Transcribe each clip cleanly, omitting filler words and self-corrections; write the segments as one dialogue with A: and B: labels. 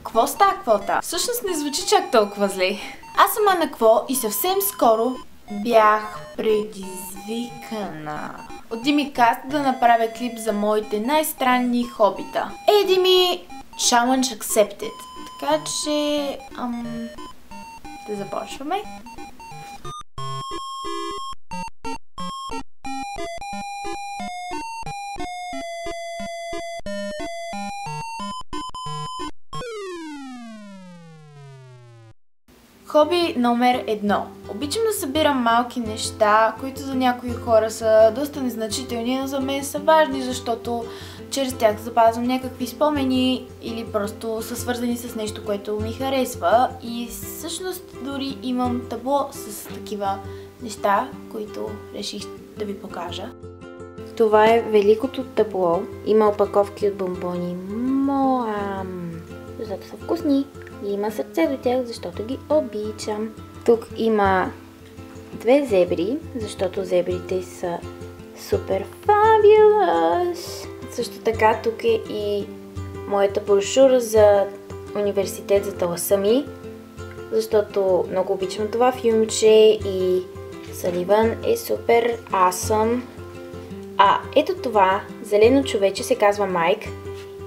A: Кво ста квота? Всъщност не звучи чак толкова зле. Аз съм Ана Кво и съвсем скоро бях предизвикана от Дими Каст да направя клип за моите най-странни хобита. Дими, challenge accepted. Така че... да започваме. Хоби номер 1. Обичам да събирам малки неща, които за някои хора са доста незначителни, но за мен са важни, защото чрез тях запазвам някакви спомени или просто са свързани с нещо, което ми харесва. И всъщност дори имам табло с такива неща, които реших да ви покажа. Това е великото табло. Има опаковки от бомбони Моам, защото са вкусни. И има сърце до тях, защото ги обичам. Тук има две зебри, защото зебрите са супер fabulous. Също така тук е и моята брошура за университет за таласами, защото много обичам това филмче и Саливан е супер awesome. Ето това зелено човече се казва Майк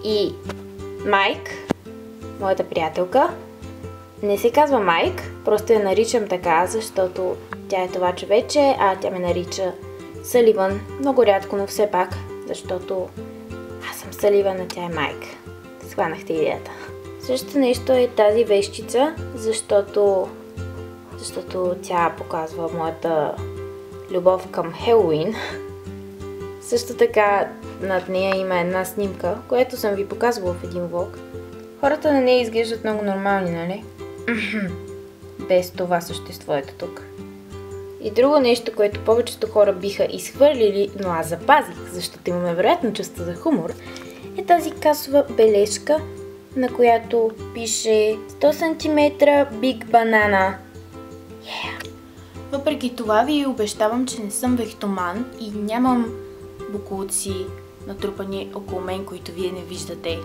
A: и Майк, моята приятелка, не се казва Майк, просто я наричам така, защото тя е това човече, а тя ме нарича Саливан. Много рядко, но все пак, защото аз съм Саливан, а тя е Майк. Схванахте идеята. Същото нещо е тази вещица, защото тя показва моята любов към Хелоуин. Също така над нея има една снимка, която съм ви показвала в един влог. Хората на нея изглеждат много нормални, нали? Без това същество ето тук. И друго нещо, което повечето хора биха изхвърлили, но аз запазих, защото имаме вероятно чувство за хумор, е тази касова бележка, на която пише 100 см Big Banana. Yeah. Въпреки това ви обещавам, че не съм вехтоман и нямам боклуци натрупани около мен, които вие не виждате.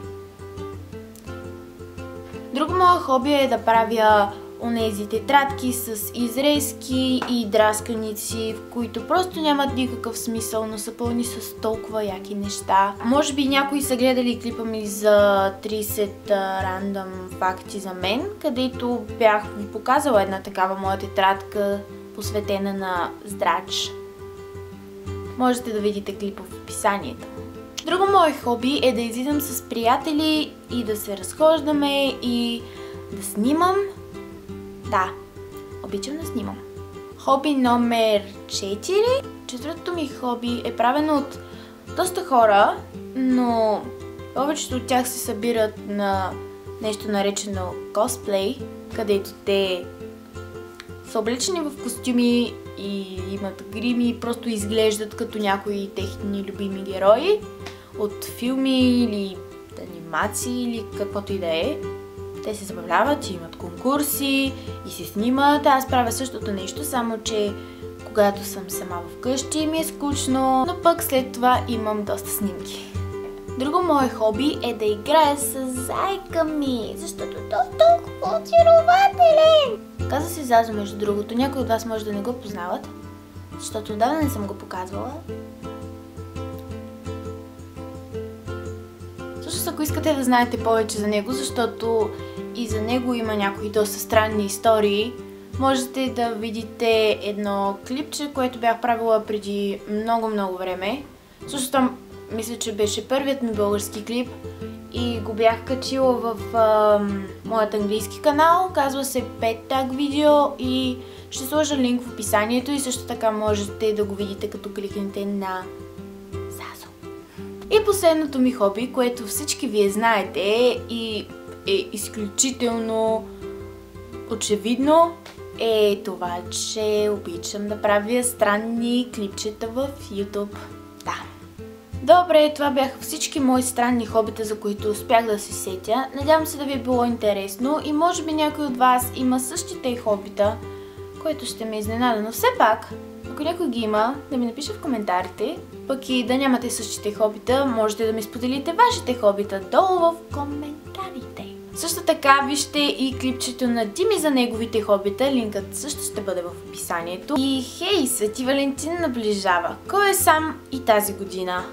A: Друго мое хоби е да правя онези тетрадки с изрезки и драсканици, в които просто нямат никакъв смисъл, но са пълни с толкова яки неща. Може би някои са гледали клипа ми за 30 рандъм факти за мен, където бях ви показала една такава моя тетрадка, посветена на здрач. Можете да видите клипа в описанието. Друго мое хоби е да излизам с приятели и да се разхождаме и да снимам. Да, обичам да снимам. Хоби номер 4. Четвъртото ми хоби е правено от доста хора, но повечето от тях се събират на нещо наречено косплей, където те са облечени в костюми и имат грими и просто изглеждат като някои техни любими герои от филми или анимации или каквото и да е. Те се забавляват, имат конкурси и се снимат. Аз правя същото нещо, само че когато съм сама вкъщи ми е скучно, но пък след това имам доста снимки. Друго мое хоби е да играя с зайка ми, защото той е толкова очарователен. Казва се Зазо, между другото. Някои от вас може да не го познават, защото отдавна не съм го показвала. Всъщност, ако искате да знаете повече за него, защото и за него има някои доста странни истории, можете да видите едно клипче, което бях правила преди много време. Също мисля, че беше първият ми български клип и го бях качила в моят английски канал. Казва се Pet Tag видео и ще сложа линк в описанието и също така можете да го видите като кликнете на Зазо. И последното ми хоби, което всички вие знаете и е изключително очевидно, е това, че обичам да правя странни клипчета в YouTube. Да. Добре, това бяха всички мои странни хобита, за които успях да се сетя. Надявам се да ви е било интересно и може би някой от вас има същите хобита, което ще ме изненада. Но все пак, ако някой ги има, да ми напише в коментарите, пък и да нямате същите хобита, можете да ми споделите вашите хобита долу в коментарите. Също така вижте и клипчето на Тими за неговите хобита, линкът също ще бъде в описанието. И хей, Свети Валентин наближава. Кой е сам и тази година?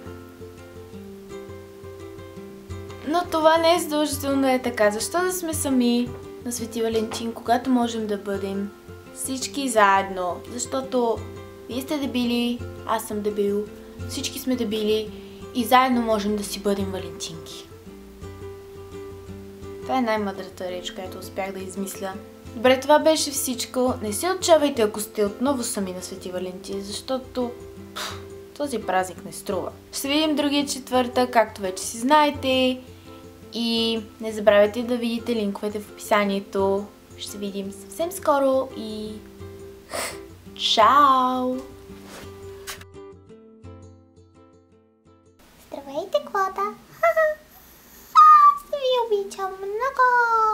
A: Но това не е задължително да е така. Защо да сме сами на Свети Валентин, когато можем да бъдем всички заедно? Защото вие сте дебили, аз съм дебил, всички сме дебили и заедно можем да си бъдем валентинки. Това е най-мъдрата реч, която успях да измисля. Добре, това беше всичко. Не се отчавайте, ако сте отново сами на Свети Валентин, защото този празник не струва. Ще видим другия четвъртък, както вече си знаете. И не забравяйте да видите линковете в описанието. Ще се видим съвсем скоро и чао!
B: Здравейте, Клода! Аз ви обичам много!